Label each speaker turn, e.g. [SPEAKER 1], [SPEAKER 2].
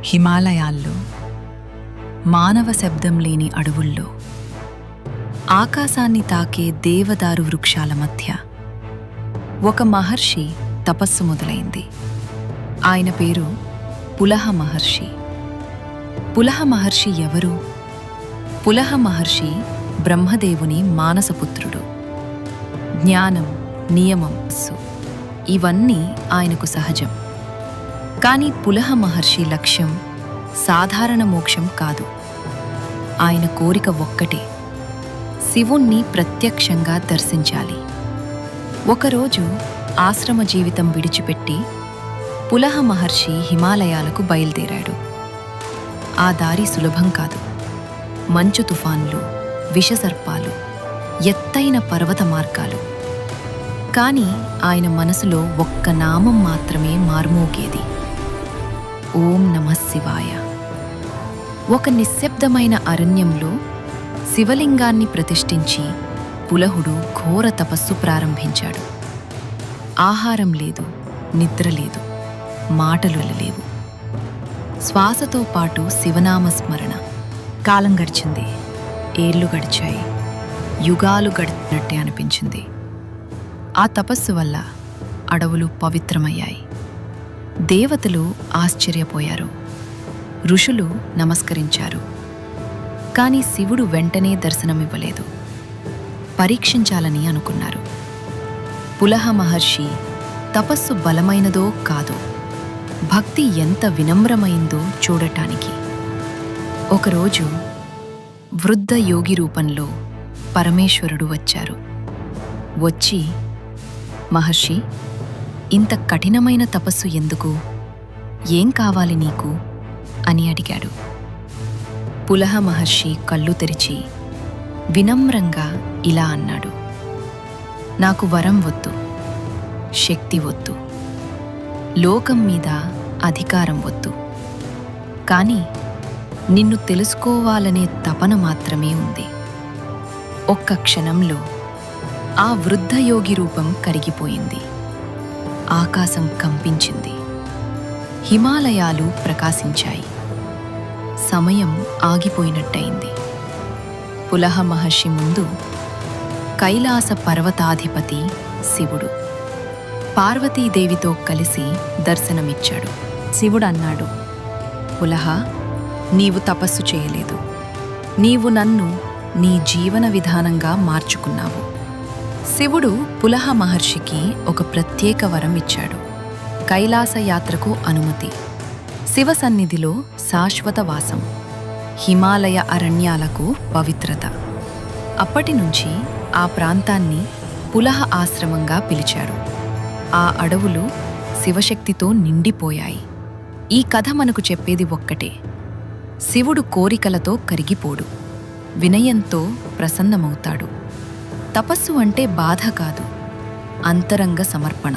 [SPEAKER 1] హిమాలయాల్లో, మానవ శబ్దం లేని అడవుల్లో, ఆకాశాన్ని తాకే దేవదారు వృక్షాల మధ్య ఒక మహర్షి తపస్సు మొదలైంది. ఆయన పేరు పులహ మహర్షి. పులహ మహర్షి ఎవరు? పులహ మహర్షి బ్రహ్మదేవుని మానసపుత్రుడు. జ్ఞానం, నియమం, ఇవన్నీ ఆయనకు సహజం. కానీ పులహ మహర్షి లక్ష్యం సాధారణ మోక్షం కాదు. ఆయన కోరిక ఒక్కటే, శివుణ్ణి ప్రత్యక్షంగా దర్శించాలి. ఒకరోజు ఆశ్రమ జీవితం విడిచిపెట్టి పులహ మహర్షి హిమాలయాలకు బయలుదేరాడు. ఆ దారి సులభం కాదు. మంచు తుఫాన్లు, విషసర్పాలు, ఎత్తైన పర్వత మార్గాలు. కానీ ఆయన మనసులో ఒక్క నామం మాత్రమే మార్మోగేది: ఓం నమః శివాయ. ఒక నిశ్శబ్దమైన అరణ్యంలో శివలింగాన్ని ప్రతిష్ఠించి పులహుడు ఘోర తపస్సు ప్రారంభించాడు. ఆహారం లేదు, నిద్ర లేదు, మాటలు లేవు. శ్వాసతో పాటు శివనామస్మరణ. కాలం గడిచింది, ఏళ్లు గడిచాయి, యుగాలు గడిచినట్టే అనిపించింది. ఆ తపస్సు వల్ల అడవులు పవిత్రమయ్యాయి. దేవతలు ఆశ్చర్యపోయారు, ఋషులు నమస్కరించారు. కాని శివుడు వెంటనే దర్శనమివ్వలేదు. పరీక్షించాలని అనుకున్నారు. పులహ మహర్షి తపస్సు బలమైనదో కాదో, భక్తి ఎంత వినమ్రమైందో చూడటానికి. ఒకరోజు వృద్ధ యోగి రూపంలో పరమేశ్వరుడు వచ్చారు. వచ్చి, మహర్షి, ఇంత కఠినమైన తపస్సు ఎందుకు? ఏం కావాలి నీకు అని అడిగాడు. పులహ మహర్షి కళ్ళు తెరిచి వినమ్రంగా ఇలా అన్నాడు: నాకు వరం వద్దు, శక్తి వద్దు, లోకం మీద అధికారం వద్దు. కానీ నిన్ను తెలుసుకోవాలనే తపన మాత్రమే ఉంది. ఒక్క క్షణంలో ఆ వృద్ధయోగి రూపం కరిగిపోయింది. ఆకాశం కంపించింది, హిమాలయాలు ప్రకాశించాయి. సమయం ఆగిపోయినట్టయింది. పులహ మహర్షి ముందు కైలాస పర్వతాధిపతి శివుడు పార్వతీదేవితో కలిసి దర్శనమిచ్చాడు. శివుడు అన్నాడు: పులహ, నీవు తపస్సు చేయలేదు. నీవు నన్ను నీ జీవన విధానంగా మార్చుకున్నావు. శివుడు పులహ మహర్షికి ఒక ప్రత్యేక వరం ఇచ్చాడు: కైలాస యాత్రకు అనుమతి, శివ సన్నిధిలో శాశ్వత వాసం, హిమాలయ అరణ్యాలకు పవిత్రత. అప్పటినుంచి ఆ ప్రాంతాన్ని పులహ ఆశ్రమంగా పిలిచాడు. ఆ అడవులు శివశక్తితో నిండిపోయాయి. ఈ కథ మనకు చెప్పేది ఒక్కటే: శివుడు కోరికలతో కరిగిపోడు, వినయంతో ప్రసన్నమవుతాడు. తపస్సు అంటే బాధ కాదు, అంతరంగ సమర్పణ.